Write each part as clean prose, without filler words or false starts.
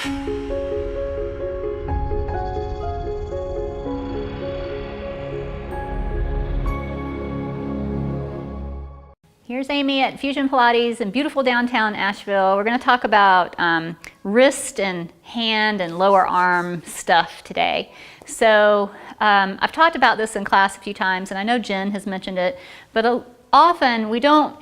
Here's Amy at Fusion Pilates in beautiful downtown Asheville. We're going to talk about wrist and hand and lower arm stuff today. So I've talked about this in class a few times, and I know Jen has mentioned it, but often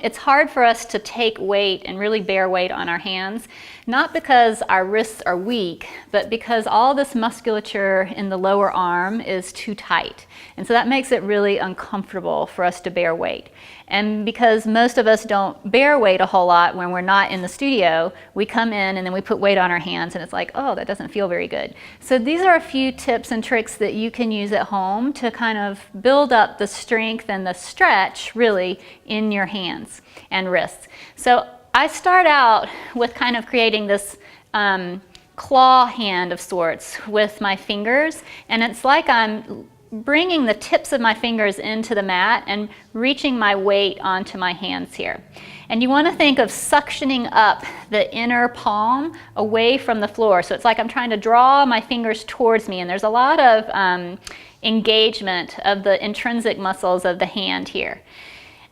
it's hard for us to take weight and really bear weight on our hands, not because our wrists are weak, but because all this musculature in the lower arm is too tight. And so that makes it really uncomfortable for us to bear weight. And because most of us don't bear weight a whole lot when we're not in the studio, we come in and then we put weight on our hands and it's like, oh, that doesn't feel very good. So these are a few tips and tricks that you can use at home to kind of build up the strength and the stretch really in your hands and wrists. So I start out with kind of creating this claw hand of sorts with my fingers, and it's like I'm bringing the tips of my fingers into the mat and reaching my weight onto my hands here. And you want to think of suctioning up the inner palm away from the floor. So it's like I'm trying to draw my fingers towards me, and there's a lot of engagement of the intrinsic muscles of the hand here.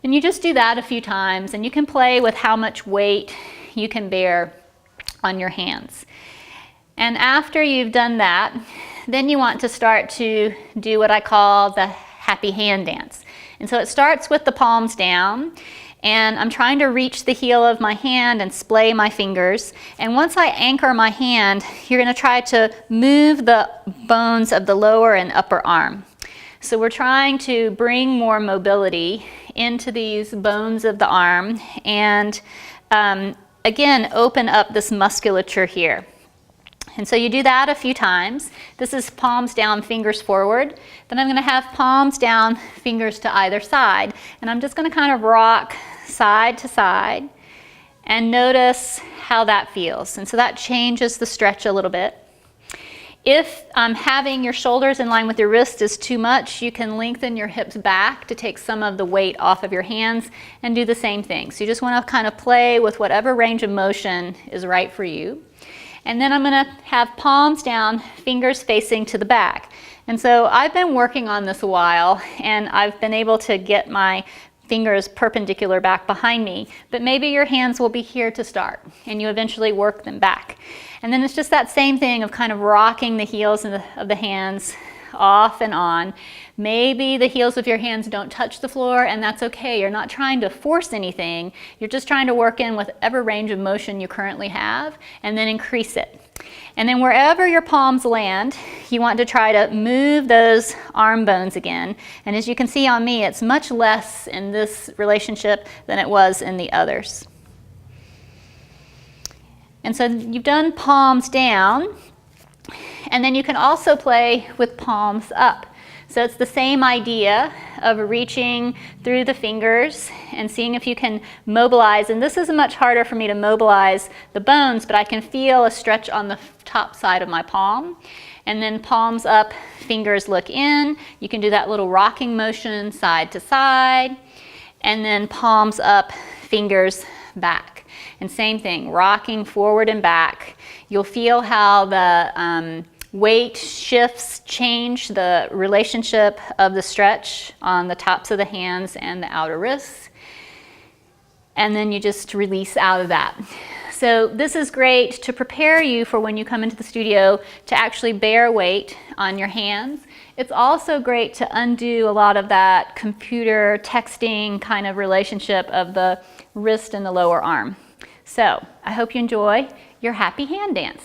And you just do that a few times, and you can play with how much weight you can bear on your hands. And after you've done that, then you want to start to do what I call the happy hand dance. And so it starts with the palms down, and I'm trying to reach the heel of my hand and splay my fingers. And once I anchor my hand, you're going to try to move the bones of the lower and upper arm. So we're trying to bring more mobility into these bones of the arm and again, open up this musculature here. And so you do that a few times. This is palms down, fingers forward. Then I'm going to have palms down, fingers to either side. And I'm just going to kind of rock side to side and notice how that feels. And so that changes the stretch a little bit. If having your shoulders in line with your wrist is too much, you can lengthen your hips back to take some of the weight off of your hands and do the same thing. So you just want to kind of play with whatever range of motion is right for you. And then I'm going to have palms down, fingers facing to the back. And so I've been working on this a while, and I've been able to get my fingers perpendicular back behind me, but maybe your hands will be here to start and you eventually work them back. And then it's just that same thing of kind of rocking the heels of the hands off and on. Maybe the heels of your hands don't touch the floor, and that's okay. You're not trying to force anything. You're just trying to work in whatever range of motion you currently have and then increase it. And then wherever your palms land, you want to try to move those arm bones again. And as you can see on me, it's much less in this relationship than it was in the others. And so you've done palms down, and then you can also play with palms up. So it's the same idea of reaching through the fingers and seeing if you can mobilize. And this is much harder for me to mobilize the bones, but I can feel a stretch on the top side of my palm. And then palms up, fingers look in. You can do that little rocking motion side to side. And then palms up, fingers back. And same thing, rocking forward and back. You'll feel how the weight shifts change the relationship of the stretch on the tops of the hands and the outer wrists. And then you just release out of that. So this is great to prepare you for when you come into the studio to actually bear weight on your hands. It's also great to undo a lot of that computer texting kind of relationship of the wrist and the lower arm. So I hope you enjoy your happy hand dance.